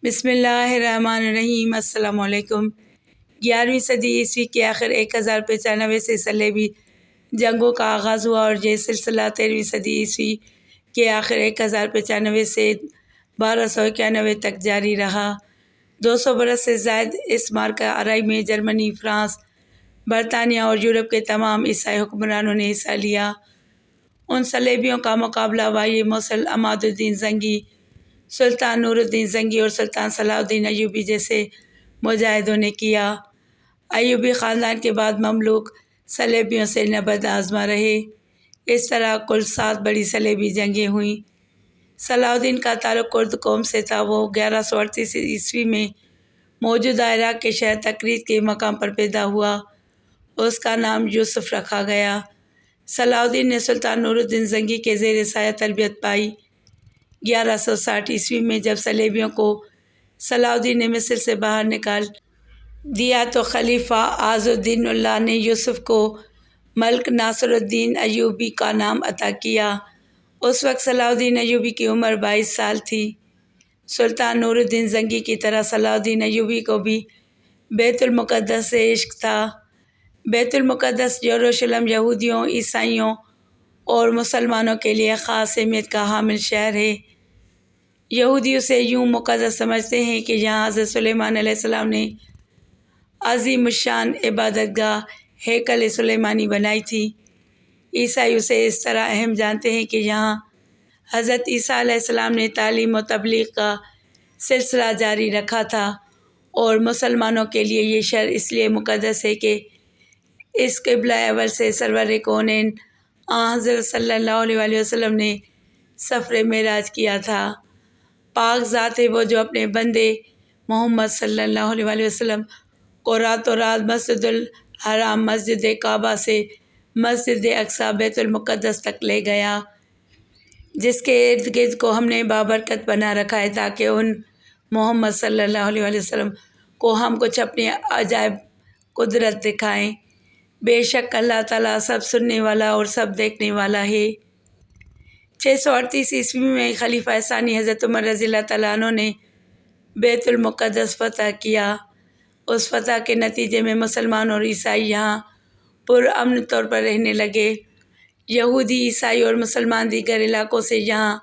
بسم اللہ الرحمن الرحیم۔ السلام علیکم۔ 11ویں صدی عیسوی کے آخر 1095 سے صلیبی جنگوں کا آغاز ہوا اور یہ سلسلہ 13ویں صدی عیسوی کے آخر 1095 سے 1291 تک جاری رہا۔ 200 برس سے زائد اس معرکہ آرائی میں جرمنی، فرانس، برطانیہ اور یورپ کے تمام عیسائی حکمرانوں نے حصہ لیا۔ ان صلیبیوں کا مقابلہ وائی موصل عماد الدین زنگی، سلطان نور الدین زنگی اور سلطان صلاح الدین ایوبی جیسے مجاہدوں نے کیا۔ ایوبی خاندان کے بعد مملوک صلیبیوں سے نبرد آزما رہے۔ اس طرح کل 7 بڑی صلیبی جنگیں ہوئیں۔ صلاح الدین کا تعلق کرد قوم سے تھا۔ وہ 1138 عیسوی میں موجودہ عراق کے شہر تکریت کے مقام پر پیدا ہوا۔ اس کا نام یوسف رکھا گیا۔ صلاح الدین نے سلطان نور الدین زنگی کے زیر سایہ تربیت پائی۔ 1160 عیسوی میں جب صلیبیوں کو صلاح الدین نے مصر سے باہر نکال دیا تو خلیفہ عز الدین اللہ نے یوسف کو ملک ناصر الدین ایوبی کا نام عطا کیا۔ اس وقت صلاح الدین ایوبی کی عمر 22 سال تھی۔ سلطان نور الدین زنگی کی طرح صلاح الدین ایوبی کو بھی بیت المقدس سے عشق تھا۔ بیت المقدس یروشلم یہودیوں، عیسائیوں اور مسلمانوں کے لیے خاص اہمیت کا حامل شہر ہے۔ یہودی اسے یوں مقدس سمجھتے ہیں کہ یہاں حضرت سلیمان علیہ السلام نے عظیم الشان عبادت گاہ ہیکل سلیمانی بنائی تھی۔ عیسائی اسے اس طرح اہم جانتے ہیں کہ یہاں حضرت عیسیٰ علیہ السلام نے تعلیم و تبلیغ کا سلسلہ جاری رکھا تھا، اور مسلمانوں کے لیے یہ شہر اس لیے مقدس ہے کہ اس قبلہ اول سے سرور کونین آن حضرت صلی اللہ علیہ وسلم نے سفر معراج کیا تھا۔ پاک ذات ہے وہ جو اپنے بندے محمد صلی اللہ علیہ وسلم کو راتوں رات مسجد الحرام، مسجد کعبہ سے مسجد اقصی بیت المقدس تک لے گیا، جس کے ارد گرد کو ہم نے بابرکت بنا رکھا ہے تاکہ ان محمد صلی اللہ علیہ وسلم کو ہم کچھ اپنی عجائب قدرت دکھائیں۔ بے شک اللہ تعالیٰ سب سننے والا اور سب دیکھنے والا ہے۔ 638 عیسوی میں خلیفہ ثانی حضرت عمر رضی اللہ تعالیٰ عنہ نے بیت المقدس فتح کیا۔ اس فتح کے نتیجے میں مسلمان اور عیسائی یہاں پرامن طور پر رہنے لگے۔ یہودی، عیسائی اور مسلمان دیگر علاقوں سے یہاں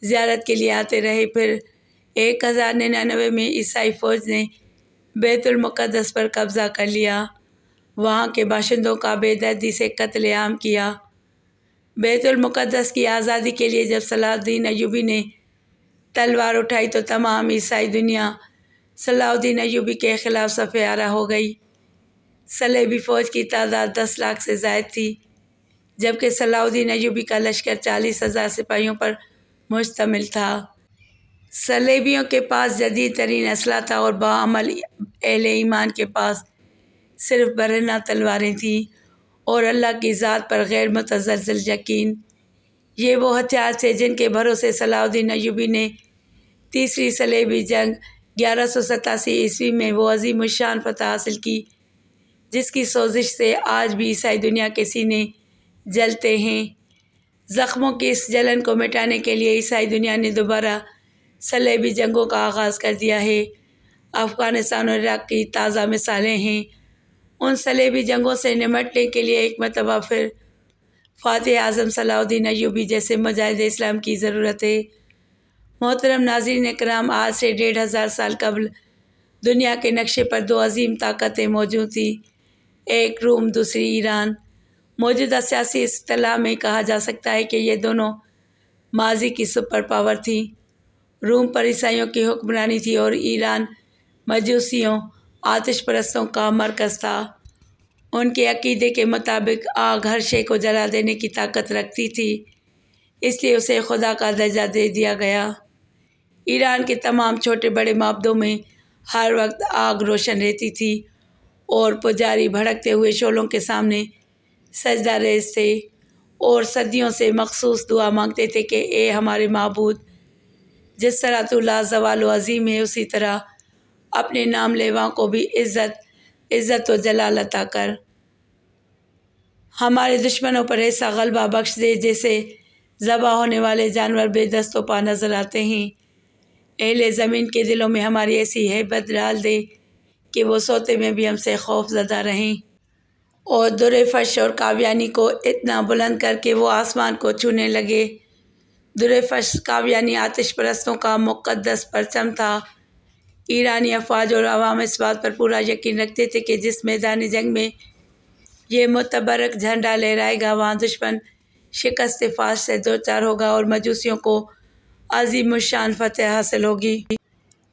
زیارت کے لیے آتے رہے۔ پھر 1099 میں عیسائی فوج نے بیت المقدس پر قبضہ کر لیا۔ وہاں کے باشندوں کا بے دردی سے قتل عام کیا۔ بیت المقدس کی آزادی کے لیے جب صلاح الدین ایوبی نے تلوار اٹھائی تو تمام عیسائی دنیا صلاح الدین ایوبی کے خلاف صف آرا ہو گئی۔ صلیبی فوج کی تعداد 10 لاکھ سے زائد تھی، جبکہ صلاح الدین ایوبی کا لشکر 40,000 سپاہیوں پر مشتمل تھا۔ صلیبیوں کے پاس جدید ترین اسلحہ تھا اور باعمل اہل ایمان کے پاس صرف برہنہ تلواریں تھیں اور اللہ کی ذات پر غیر متزلزل یقین۔ یہ وہ ہتھیار تھے جن کے بھروسے صلاح الدین ایوبی نے تیسری صلیبی جنگ 1187 عیسوی میں وہ عظیم الشان فتح حاصل کی جس کی سوزش سے آج بھی عیسائی دنیا کے سینے جلتے ہیں۔ زخموں کی اس جلن کو مٹانے کے لیے عیسائی دنیا نے دوبارہ صلیبی جنگوں کا آغاز کر دیا ہے۔ افغانستان اور عراق کی تازہ مثالیں ہیں۔ ان صلیبی جنگوں سے نمٹنے کے لیے ایک مرتبہ پھر فاتح اعظم صلاح الدین ایوبی جیسے مجاہد اسلام کی ضرورت ہے۔ محترم ناظرین کرام، آج سے 1500 سال قبل دنیا کے نقشے پر 2 عظیم طاقتیں موجود تھیں، ایک روم، دوسری ایران۔ موجودہ سیاسی اصطلاح میں کہا جا سکتا ہے کہ یہ دونوں ماضی کی سپر پاور تھیں۔ روم پر عیسائیوں کی حکمرانی تھی اور ایران مجوسیوں، آتش پرستوں کا مرکز تھا۔ ان کے عقیدے کے مطابق آگ ہر شے کو جلا دینے کی طاقت رکھتی تھی، اس لیے اسے خدا کا درجہ دے دیا گیا۔ ایران کے تمام چھوٹے بڑے معبدوں میں ہر وقت آگ روشن رہتی تھی اور پجاری بھڑکتے ہوئے شعلوں کے سامنے سجدہ ریز تھے اور صدیوں سے مخصوص دعا مانگتے تھے کہ اے ہمارے معبود، جس طرح تو لازوال و عظیم ہے اسی طرح اپنے نام لیواؤں کو بھی عزت و جلال عطا کر۔ ہمارے دشمنوں پر ایسا غلبہ بخش دے جیسے ذبح ہونے والے جانور بے دست و پا نظر آتے ہیں۔ اہل زمین کے دلوں میں ہماری ایسی ہیبت ڈال دے کہ وہ سوتے میں بھی ہم سے خوف زدہ رہیں، اور در فرش اور کاویانی کو اتنا بلند کر کے وہ آسمان کو چھونے لگے۔ در فرش کاویانی آتش پرستوں کا مقدس پرچم تھا۔ ایرانی افواج اور عوام اس بات پر پورا یقین رکھتے تھے کہ جس میدان جنگ میں یہ متبرک جھنڈا لہرائے گا وہاں دشمن شکست فاش سے دوچار ہوگا اور مجوسیوں کو عظیم الشان فتح حاصل ہوگی۔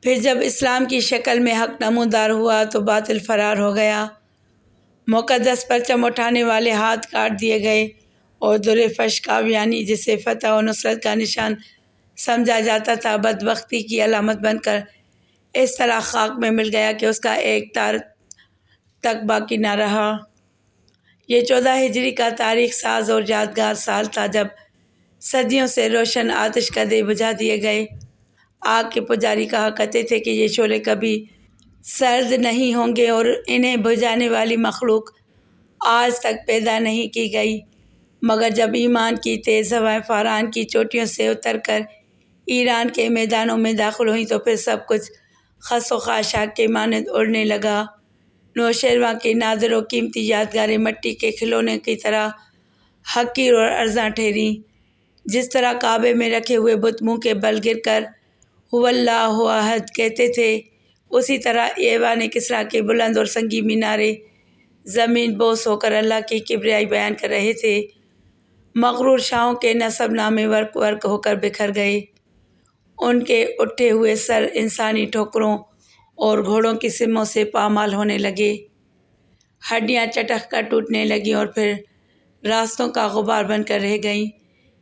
پھر جب اسلام کی شکل میں حق نمودار ہوا تو باطل فرار ہو گیا، مقدس پرچم اٹھانے والے ہاتھ کاٹ دیے گئے، اور در فرش کاویانی جسے فتح و نصرت کا نشان سمجھا جاتا تھا بدبختی کی علامت بن کر اس طرح خاک میں مل گیا کہ اس کا ایک تار تک باقی نہ رہا۔ یہ 14 ہجری کا تاریخ ساز اور یادگار سال تھا جب صدیوں سے روشن آتش کدے بجھا دیے گئے۔ آگ کے پجاری کہا کرتے تھے کہ یہ شعلے کبھی سرد نہیں ہوں گے اور انہیں بجھانے والی مخلوق آج تک پیدا نہیں کی گئی، مگر جب ایمان کی تیز ہوائیں فاران کی چوٹیوں سے اتر کر ایران کے میدانوں میں داخل ہوئیں تو پھر سب کچھ خس و خاشاک کے مانند اڑنے لگا۔ نوشیروان کی نادر و قیمتی یادگاریں مٹی کے کھلونے کی طرح حقیر اور ارزاں ٹھہریں۔ جس طرح کعبے میں رکھے ہوئے بت منہ کے بل گر کر هو اللہ احد کہتے تھے، اسی طرح ایوان کسریٰ کے بلند اور سنگی مینارے زمین بوس ہو کر اللہ کی کبریائی بیان کر رہے تھے۔ مغرور شاہوں کے نسب نامے ورق ورق ہو کر بکھر گئے، ان کے اٹھے ہوئے سر انسانی ٹھوکروں اور گھوڑوں کی سموں سے پامال ہونے لگے، ہڈیاں چٹخ کر ٹوٹنے لگیں اور پھر راستوں کا غبار بن کر رہ گئیں،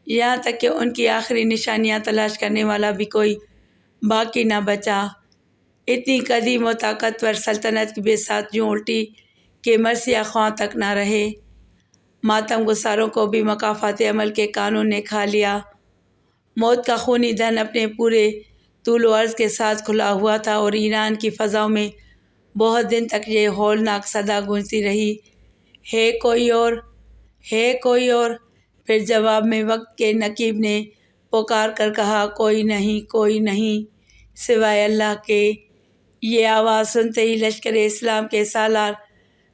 یہاں تک کہ ان کی آخری نشانیاں تلاش کرنے والا بھی کوئی باقی نہ بچا۔ اتنی قدیم و طاقتور سلطنت کی بساط یوں الٹی کہ مرثیہ خواں تک نہ رہے۔ ماتم گساروں کو بھی مکافات عمل کے قانون نے کھا لیا۔ موت کا خونی دھن اپنے پورے طول و عرض کے ساتھ کھلا ہوا تھا اور ایران کی فضاؤں میں بہت دن تک یہ ہولناک صدا گونجتی رہی، ہے کوئی اور، ہے کوئی اور۔ پھر جواب میں وقت کے نقیب نے پکار کر کہا، کوئی نہیں سوائے اللہ کے۔ یہ آواز سنتے ہی لشکر اسلام کے سالار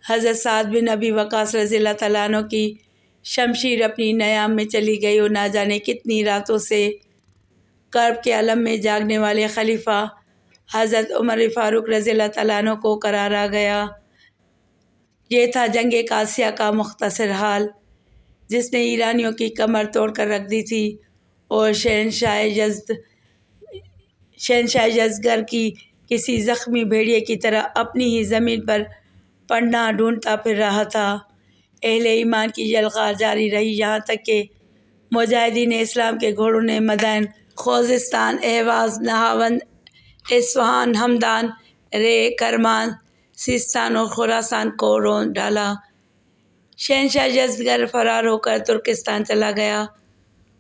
حضرت سعد بن ابی وقاص رضی اللہ تعالیٰ عنہ کی شمشیر اپنی نیام میں چلی گئی اور نہ جانے کتنی راتوں سے کرب کے عالم میں جاگنے والے خلیفہ حضرت عمر فاروق رضی اللہ تعالیٰ عنہ کو قرار آ گیا۔ یہ تھا جنگ قادسیہ کا مختصر حال، جس نے ایرانیوں کی کمر توڑ کر رکھ دی تھی اور شہنشاہ یزدگرد کی کسی زخمی بھیڑیے کی طرح اپنی ہی زمین پر پناہ ڈھونڈتا پھر رہا تھا۔ اہل ایمان کی یلغار جاری رہی یہاں تک کہ مجاہدین اسلام کے گھوڑوں نے مدائن خوزستان، اہواز، نہاوند، اصفہان، ہمدان، رے، کرمان، سیستان اور خراسان کو رون ڈالا۔ شہنشاہ یزدگرد فرار ہو کر ترکستان چلا گیا۔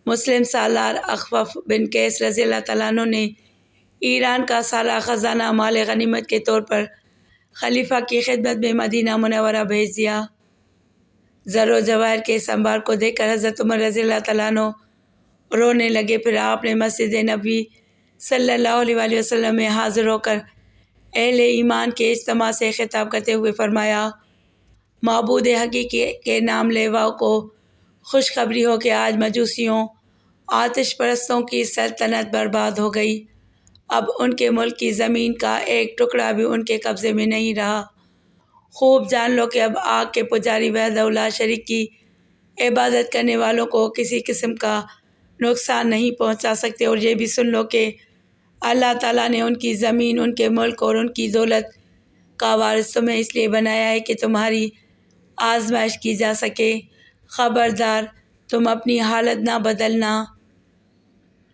مسلم سالار اخفف بن قیس رضی اللہ تعالیٰ عنہ نے ایران کا سارا خزانہ مال غنیمت کے طور پر خلیفہ کی خدمت میں مدینہ منورہ بھیج دیا۔ زر و جواہر کے اس انبار کو دیکھ کر حضرت عمر رضی اللہ تعالیٰ عنہ رونے لگے۔ پھر آپ نے مسجد نبوی صلی اللہ علیہ وآلہ وسلم میں حاضر ہو کر اہل ایمان کے اجتماع سے خطاب کرتے ہوئے فرمایا، معبود حقیقی کے نام لیواؤ کو خوشخبری ہو کہ آج مجوسیوں، آتش پرستوں کی سلطنت برباد ہو گئی، اب ان کے ملک کی زمین کا ایک ٹکڑا بھی ان کے قبضے میں نہیں رہا۔ خوب جان لو کہ اب آگ کے پجاری وحدہ لا شریک کی عبادت کرنے والوں کو کسی قسم کا نقصان نہیں پہنچا سکتے، اور یہ بھی سن لو کہ اللہ تعالیٰ نے ان کی زمین، ان کے ملک اور ان کی دولت کا وارث تمہیں اس لیے بنایا ہے کہ تمہاری آزمائش کی جا سکے۔ خبردار تم اپنی حالت نہ بدلنا،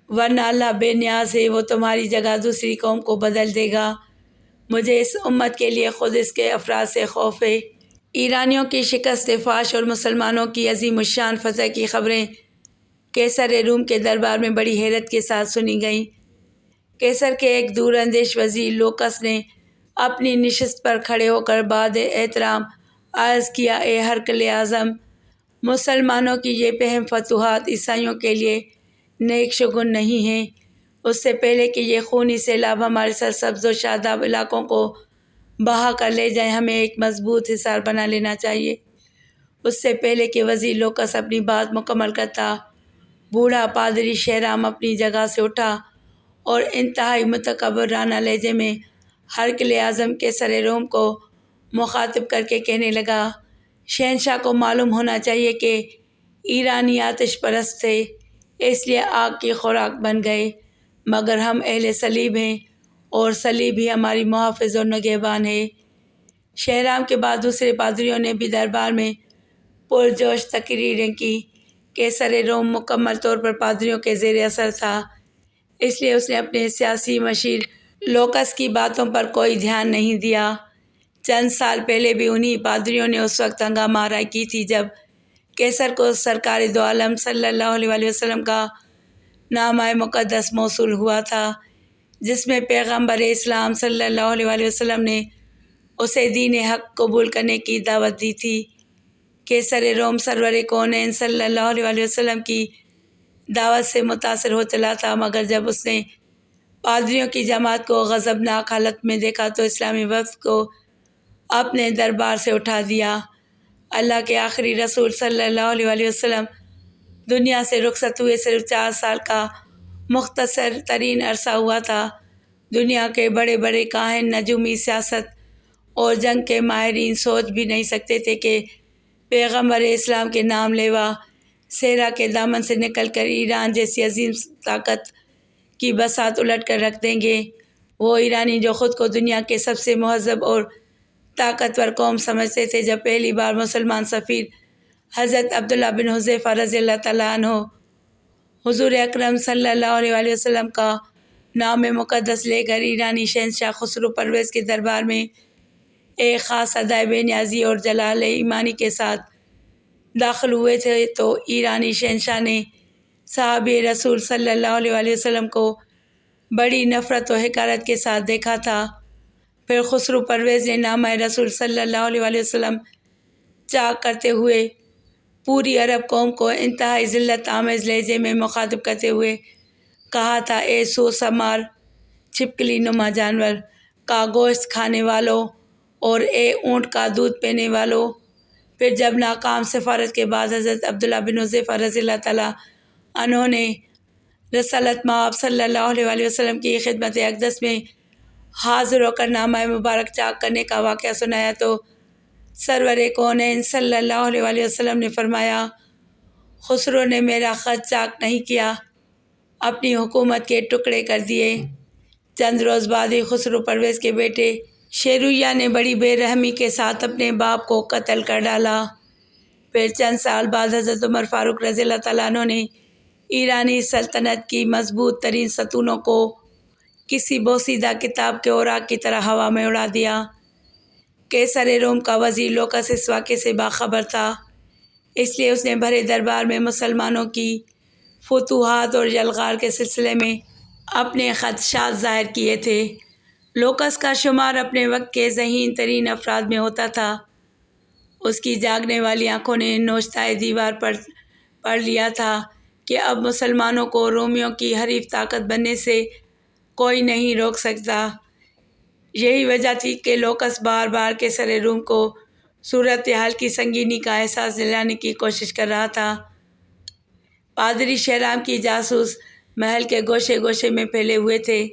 ورنہ اللہ بے نیاز ہے، وہ تمہاری جگہ دوسری قوم کو بدل دے گا۔ مجھے اس امت کے لیے خود اس کے افراد سے خوف ہے۔ ایرانیوں کی شکست فاش اور مسلمانوں کی عظیم الشان فتح کی خبریں قیصر روم کے دربار میں بڑی حیرت کے ساتھ سنی گئیں۔ قیصر کے ایک دور اندیش وزیر لوکس نے اپنی نشست پر کھڑے ہو کر بعد احترام عرض کیا، اے ہرقل اعظم، مسلمانوں کی یہ پہم فتوحات عیسائیوں کے لیے نیک شگون نہیں ہیں۔ اس سے پہلے کہ یہ خونی سیلاب ہمارے سرسبز و شاداب علاقوں کو بہا کر لے جائیں، ہمیں ایک مضبوط حصار بنا لینا چاہیے۔ اس سے پہلے کہ وزیر لوکس اپنی بات مکمل کرتا، بوڑھا پادری شہرام اپنی جگہ سے اٹھا اور انتہائی متکبرانہ لہجے میں ہرقل اعظم کیسر روم کو مخاطب کر کے کہنے لگا، شہنشاہ کو معلوم ہونا چاہیے کہ ایرانی آتش پرست تھے، اس لیے آگ کی خوراک بن گئے، مگر ہم اہل صلیب ہیں اور صلیب ہی ہماری محافظ اور نگہبان ہے۔ شہرام کے بعد دوسرے پادریوں نے بھی دربار میں پرجوش تقریریں کی۔ کیسر روم مکمل طور پر پادریوں کے زیر اثر تھا، اس لیے اس نے اپنے سیاسی مشیر لوکس کی باتوں پر کوئی دھیان نہیں دیا۔ چند سال پہلے بھی انہی پادریوں نے اس وقت ہنگامہ آرائی کی تھی جب کیسر کو سرکار دو عالم صلی اللہ علیہ وسلم کا نامہ مقدس موصول ہوا تھا، جس میں پیغمبر اسلام صلی اللہ علیہ وسلم نے اسے دین حق قبول کرنے کی دعوت دی تھی۔ کیسر روم سرور کونین صلی اللہ علیہ وسلم کی دعوت سے متاثر ہو چلا تھا، مگر جب اس نے پادریوں کی جماعت کو غضبناک حالت میں دیکھا تو اسلامی وفد کو اپنے دربار سے اٹھا دیا۔ اللہ کے آخری رسول صلی اللہ علیہ وسلم دنیا سے رخصت ہوئے صرف 4 سال کا مختصر ترین عرصہ ہوا تھا۔ دنیا کے بڑے بڑے کاہن، نجومی، سیاست اور جنگ کے ماہرین سوچ بھی نہیں سکتے تھے کہ پیغمبر اسلام کے نام لیوا صحرا کے دامن سے نکل کر ایران جیسی عظیم طاقت کی بساط الٹ کر رکھ دیں گے۔ وہ ایرانی جو خود کو دنیا کے سب سے مہذب اور طاقتور قوم سمجھتے تھے، جب پہلی بار مسلمان سفیر حضرت عبداللہ بن حذیفہ رضی اللہ تعالیٰ عنہ حضور اکرم صلی اللہ علیہ وسلم کا نام مقدس لے کر ایرانی شہنشاہ خسرو پرویز کے دربار میں ایک خاص ادائے بے نیازی اور جلال ایمانی کے ساتھ داخل ہوئے تھے تو ایرانی شہنشاہ نے صحابی رسول صلی اللہ علیہ وسلم کو بڑی نفرت و حقارت کے ساتھ دیکھا تھا۔ پھر خسرو پرویز نے نامہ رسول صلی اللہ علیہ وسلم چاک کرتے ہوئے پوری عرب قوم کو انتہائی ذلت آمیز لہجے میں مخاطب کرتے ہوئے کہا تھا، اے سو سمار چھپکلی نما جانور کا گوشت کھانے والوں اور اے اونٹ کا دودھ پینے والوں۔ پھر جب ناکام سفارت کے بعد حضرت عبداللہ بن حذیفہ رضی اللہ تعالیٰ عنہ نے رسالت مآب صلی اللہ علیہ وسلم کی خدمت اقدس میں حاضر ہو کر نامہ مبارک چاک کرنے کا واقعہ سنایا تو سرور کونین صلی اللہ علیہ وسلم نے فرمایا، خسرو نے میرا خط چاک نہیں کیا، اپنی حکومت کے ٹکڑے کر دیے۔ چند روز بعد ہی خسرو پرویز کے بیٹے شیرویہ نے بڑی بے رحمی کے ساتھ اپنے باپ کو قتل کر ڈالا۔ پھر چند سال بعد حضرت عمر فاروق رضی اللہ تعالیٰ عنہ نے ایرانی سلطنت کی مضبوط ترین ستونوں کو کسی بوسیدہ کتاب کے اوراق کی طرح ہوا میں اڑا دیا۔ کیسر روم کا وزیر لوکس اس واقعے سے باخبر تھا، اس لیے اس نے بھرے دربار میں مسلمانوں کی فتوحات اور یلغار کے سلسلے میں اپنے خدشات ظاہر کیے تھے۔ لوکس کا شمار اپنے وقت کے ذہین ترین افراد میں ہوتا تھا۔ اس کی جاگنے والی آنکھوں نے نوشتۂ دیوار پر پڑھ لیا تھا کہ اب مسلمانوں کو رومیوں کی حریف طاقت بننے سے کوئی نہیں روک سکتا۔ یہی وجہ تھی کہ لوکس بار بار کیسر روم کو صورتحال کی سنگینی کا احساس دلانے کی کوشش کر رہا تھا۔ پادری شہرام کی جاسوس محل کے گوشے گوشے میں پھیلے ہوئے تھے۔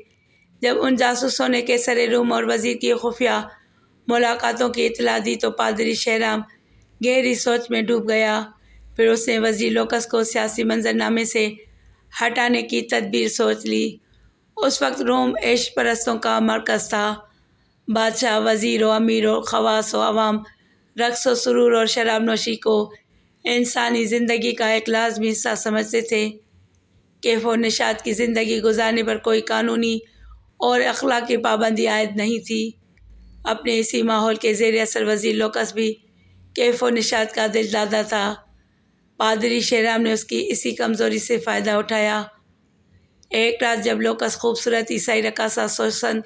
جب ان جاسوسوں نے کیسر روم اور وزیر کی خفیہ ملاقاتوں کی اطلاع دی تو پادری شہرام گہری سوچ میں ڈوب گیا۔ پھر اس نے وزیر لوکس کو سیاسی منظرنامے سے ہٹانے کی تدبیر سوچ لی۔ اس وقت روم عیش پرستوں کا مرکز تھا۔ بادشاہ، وزیر و امیر و خواص و عوام رقص و سرور اور شراب نوشی کو انسانی زندگی کا ایک لازمی حصہ سمجھتے تھے۔ کیف و نشاط کی زندگی گزارنے پر کوئی قانونی اور اخلاقی پابندی عائد نہیں تھی۔ اپنے اسی ماحول کے زیر اثر وزیر لوکس بھی کیف و نشاط کا دل دادا تھا۔ پادری شہرام نے اس کی اسی کمزوری سے فائدہ اٹھایا۔ ایک رات جب لوکس خوبصورت عیسائی رقاصہ سوسن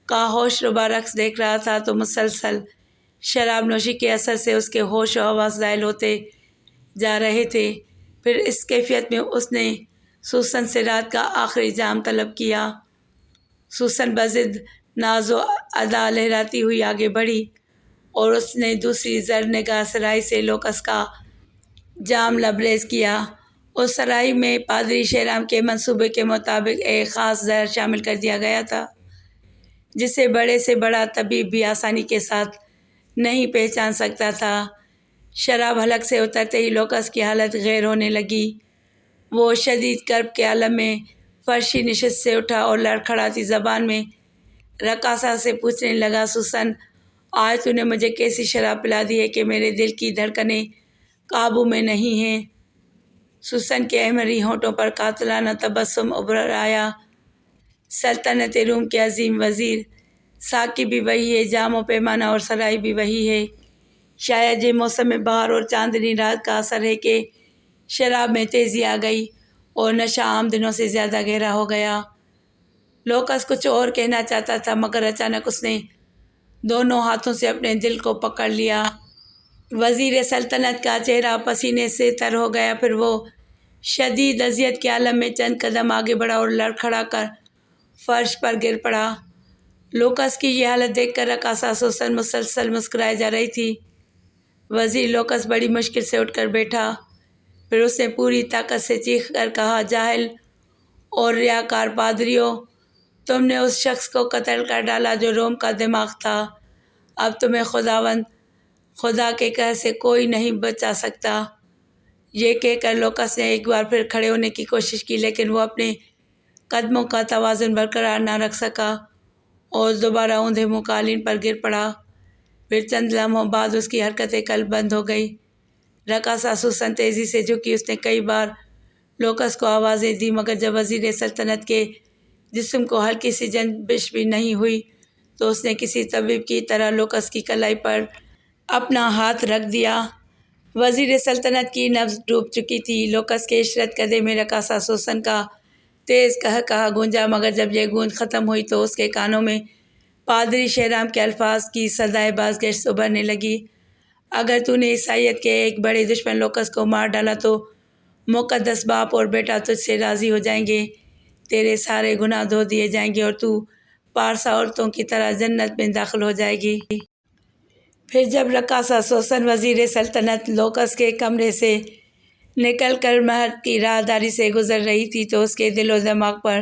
کا ہوش ربا رقص دیکھ رہا تھا تو مسلسل شراب نوشی کے اثر سے اس کے ہوش و حواس زائل ہوتے جا رہے تھے۔ پھر اس کیفیت میں اس نے سوسن سے رات کا آخری جام طلب کیا۔ سوسن بضد ناز و ادا لہراتی ہوئی آگے بڑھی اور اس نے دوسری زر نگاہ سرائی سے لوکس کا جام لبریز کیا۔ اس سرائی میں پادری شہرام کے منصوبے کے مطابق ایک خاص زہر شامل کر دیا گیا تھا جسے بڑے سے بڑا طبیب بھی آسانی کے ساتھ نہیں پہچان سکتا تھا۔ شراب حلق سے اترتے ہی لوکس کی حالت غیر ہونے لگی۔ وہ شدید کرب کے عالم میں فرشی نشست سے اٹھا اور لڑکھڑاتی زبان میں رقاصہ سے پوچھنے لگا، سوسن، آج تو نے مجھے کیسی شراب پلا دی ہے کہ میرے دل کی دھڑکنیں قابو میں نہیں ہیں؟ سوسن کے احمری ہونٹوں پر قاتلانہ تبسم ابھر آیا۔ سلطنت روم کے عظیم وزیر، ساقی بھی وہی ہے، جام و پیمانہ اور سرائی بھی وہی ہے۔ شاید یہ موسم بہار اور چاندنی رات کا اثر ہے کہ شراب میں تیزی آ گئی اور نشہ عام دنوں سے زیادہ گہرا ہو گیا۔ لوکس کچھ اور کہنا چاہتا تھا مگر اچانک اس نے دونوں ہاتھوں سے اپنے دل کو پکڑ لیا۔ وزیر سلطنت کا چہرہ پسینے سے تر ہو گیا، پھر وہ شدید اذیت کے عالم میں چند قدم آگے بڑھا اور لڑکھڑا کر فرش پر گر پڑا۔ لوکس کی یہ حالت دیکھ کر رقاصہ سوسن مسلسل مسکرائے جا رہی تھی۔ وزیر لوکس بڑی مشکل سے اٹھ کر بیٹھا، پھر اس نے پوری طاقت سے چیخ کر کہا، جاہل اور ریاکار پادریوں، تم نے اس شخص کو قتل کر ڈالا جو روم کا دماغ تھا۔ اب تمہیں خدا کے قہر سے کوئی نہیں بچا سکتا۔ یہ کہہ کر لوکس نے ایک بار پھر کھڑے ہونے کی کوشش کی، لیکن وہ اپنے قدموں کا توازن برقرار نہ رکھ سکا اور دوبارہ اوندھے منہ قالین پر گر پڑا۔ پھر چند لمحوں بعد اس کی حرکتیں قلب بند ہو گئی۔ رقاصہ سوسن تیزی سے جھکی۔ اس نے کئی بار لوکس کو آوازیں دی مگر جب وزیر سلطنت کے جسم کو ہلکی سی جنبش بھی نہیں ہوئی تو اس نے کسی طبیب کی طرح لوکس کی کلائی پر اپنا ہاتھ رکھ دیا۔ وزیر سلطنت کی نبض ڈوب چکی تھی۔ لوکس کے عشرت کدے میں رقاصہ سوسن کا تیز قہقہہ گونجا مگر جب یہ گونج ختم ہوئی تو اس کے کانوں میں پادری شہرام کے الفاظ کی صدائے بازگشت ابھرنے لگی، اگر تو نے عیسائیت کے ایک بڑے دشمن لوکس کو مار ڈالا تو مقدس باپ اور بیٹا تجھ سے راضی ہو جائیں گے، تیرے سارے گناہ دھو دیے جائیں گے اور تو پارسا عورتوں کی طرح جنت میں داخل ہو جائے گی۔ پھر جب رقاصہ سوسن وزیر سلطنت لوکس کے کمرے سے نکل کر مہد کی راہداری سے گزر رہی تھی تو اس کے دل و دماغ پر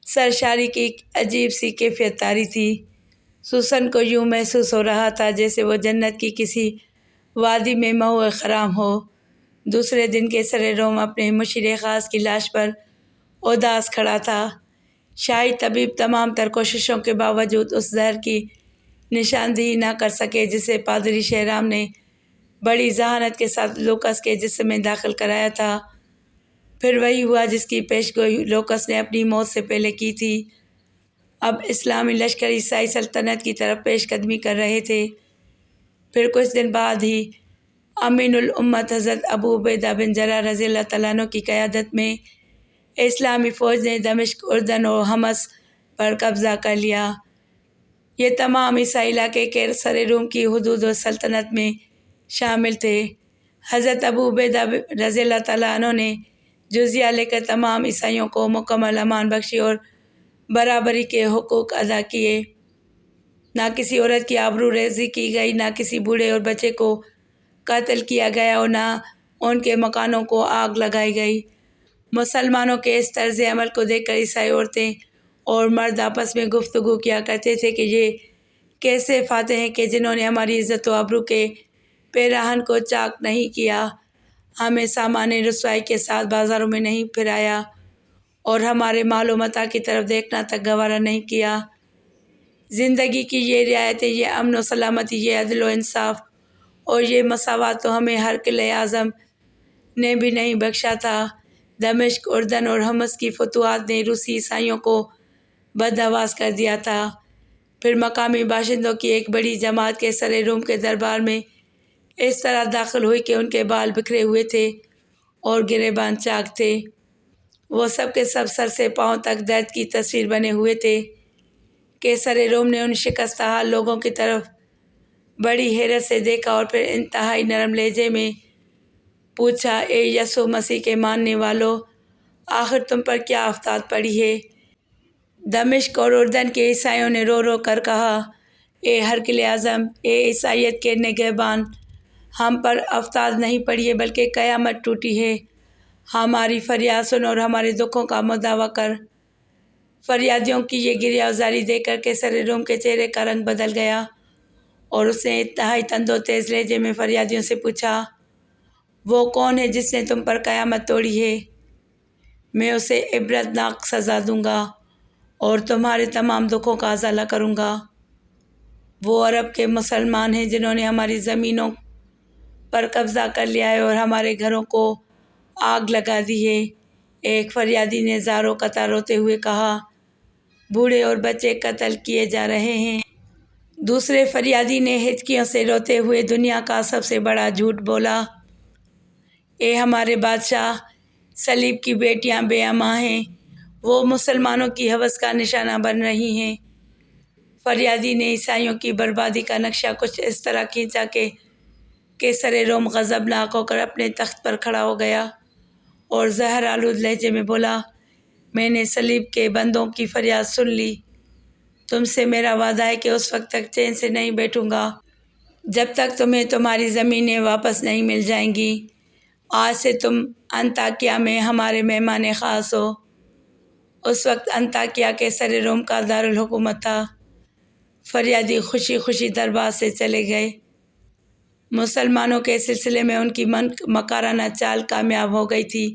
سرشاری کی ایک عجیب سی کیفیت طاری تھی۔ سوسن کو یوں محسوس ہو رہا تھا جیسے وہ جنت کی کسی وادی میں مہوِ خرام ہو۔ دوسرے دن کے سر روم اپنے مشیر خاص کی لاش پر اداس کھڑا تھا۔ شاہی طبیب تمام تر کوششوں کے باوجود اس زہر کی نشاندہی نہ کر سکے جسے پادری شہرام نے بڑی ذہانت کے ساتھ لوکس کے جسم میں داخل کرایا تھا۔ پھر وہی ہوا جس کی پیشگوئی لوکس نے اپنی موت سے پہلے کی تھی۔ اب اسلامی لشکر عیسائی سلطنت کی طرف پیش قدمی کر رہے تھے۔ پھر کچھ دن بعد ہی امین الامت حضرت ابو عبیدہ بن جراح رضی اللہ تعالیٰ عنہ کی قیادت میں اسلامی فوج نے دمشق، اردن اور حمص پر قبضہ کر لیا۔ یہ تمام عیسائی علاقے کے سر روم کی حدود و سلطنت میں شامل تھے۔ حضرت ابو عبیدہ رضی اللہ تعالیٰ عنہ نے جزیہ لے کر تمام عیسائیوں کو مکمل امان بخشی اور برابری کے حقوق ادا کیے۔ نہ کسی عورت کی آبرو ریزی کی گئی، نہ کسی بوڑھے اور بچے کو قتل کیا گیا اور نہ ان کے مکانوں کو آگ لگائی گئی۔ مسلمانوں کے اس طرز عمل کو دیکھ کر عیسائی عورتیں اور مرد آپس میں گفتگو کیا کرتے تھے کہ یہ کیسے فاتح ہیں کہ جنہوں نے ہماری عزت و آبرو کے پیراہن کو چاک نہیں کیا، ہمیں سامان رسوائی کے ساتھ بازاروں میں نہیں پھرایا اور ہمارے مال و متاع کی طرف دیکھنا تک گوارا نہیں کیا۔ زندگی کی یہ رعایتیں، یہ امن و سلامتی، یہ عدل و انصاف اور یہ مساوات تو ہمیں ہرقل اعظم نے بھی نہیں بخشا تھا۔ دمشق، اردن اور حمص کی فتوحات نے روسی عیسائیوں کو بدحواس کر دیا تھا۔ پھر مقامی باشندوں کی ایک بڑی جماعت کے سر روم کے دربار میں اس طرح داخل ہوئی کہ ان کے بال بکھرے ہوئے تھے اور گریباں چاک تھے۔ وہ سب کے سب سر سے پاؤں تک درد کی تصویر بنے ہوئے تھے کہ سر روم نے ان شکستہ حال لوگوں کی طرف بڑی حیرت سے دیکھا اور پھر انتہائی نرم لہجے میں پوچھا، اے یسوع مسیح کے ماننے والو، آخر تم پر کیا آفات پڑی ہے؟ دمشق اور اردن کے عیسائیوں نے رو رو کر کہا، اے ہرقل اعظم، اے عیسائیت کے نگہبان، ہم پر آفات نہیں پڑی ہے بلکہ قیامت ٹوٹی ہے۔ ہماری فریاد سن اور ہمارے دکھوں کا مداوع کر۔ فریادیوں کی یہ گریہ ازاری دیکھ کر قیصر روم کے چہرے کا رنگ بدل گیا اور اس نے انتہائی تند و تیز لہجے میں فریادیوں سے پوچھا، وہ کون ہے جس نے تم پر قیامت توڑی ہے؟ میں اسے عبرت ناک سزا دوں گا اور تمہارے تمام دکھوں کا ازالہ کروں گا۔ وہ عرب کے مسلمان ہیں جنہوں نے ہماری زمینوں پر قبضہ کر لیا ہے اور ہمارے گھروں کو آگ لگا دی ہے۔ ایک فریادی نے زاروں قطار روتے ہوئے کہا، بوڑھے اور بچے قتل کیے جا رہے ہیں۔ دوسرے فریادی نے ہچکیوں سے روتے ہوئے دنیا کا سب سے بڑا جھوٹ بولا، اے ہمارے بادشاہ، صلیب کی بیٹیاں بے امان ہیں، وہ مسلمانوں کی ہوس کا نشانہ بن رہی ہیں۔ فریادی نے عیسائیوں کی بربادی کا نقشہ کچھ اس طرح کھینچا کہ قیصر روم غضبناک ہو کر اپنے تخت پر کھڑا ہو گیا اور زہر آلود لہجے میں بولا، میں نے صلیب کے بندوں کی فریاد سن لی۔ تم سے میرا وعدہ ہے کہ اس وقت تک چین سے نہیں بیٹھوں گا جب تک تمہیں تمہاری زمینیں واپس نہیں مل جائیں گی۔ آج سے تم انطاکیہ میں ہمارے مہمان خاص ہو۔ اس وقت انطاکیہ قیصر روم کا دارالحکومت تھا۔ فریادی خوشی خوشی دربار سے چلے گئے۔ مسلمانوں کے سلسلے میں ان کی مکارانہ چال کامیاب ہو گئی تھی۔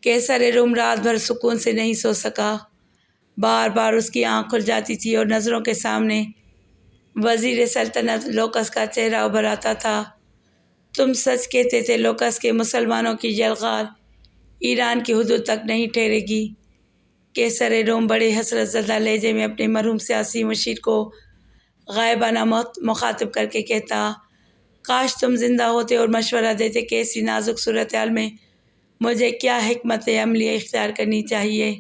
قیصر روم رات بھر سکون سے نہیں سو سکا۔ بار بار اس کی آنکھ کھل جاتی تھی اور نظروں کے سامنے وزیر سلطنت لوکس کا چہرہ ابھر آتا تھا۔ تم سچ کہتے تھے لوکس کے مسلمانوں کی یلغار ایران کی حدود تک نہیں ٹھہرے گی۔ قیصر روم بڑے حسرت زدہ لہجے میں اپنے مرحوم سیاسی مشیر کو غائبانہ مخاطب کر کے کہتا، کاش تم زندہ ہوتے اور مشورہ دیتے کہ ایسی نازک صورتحال میں مجھے کیا حکمت عملی اختیار کرنی چاہیے۔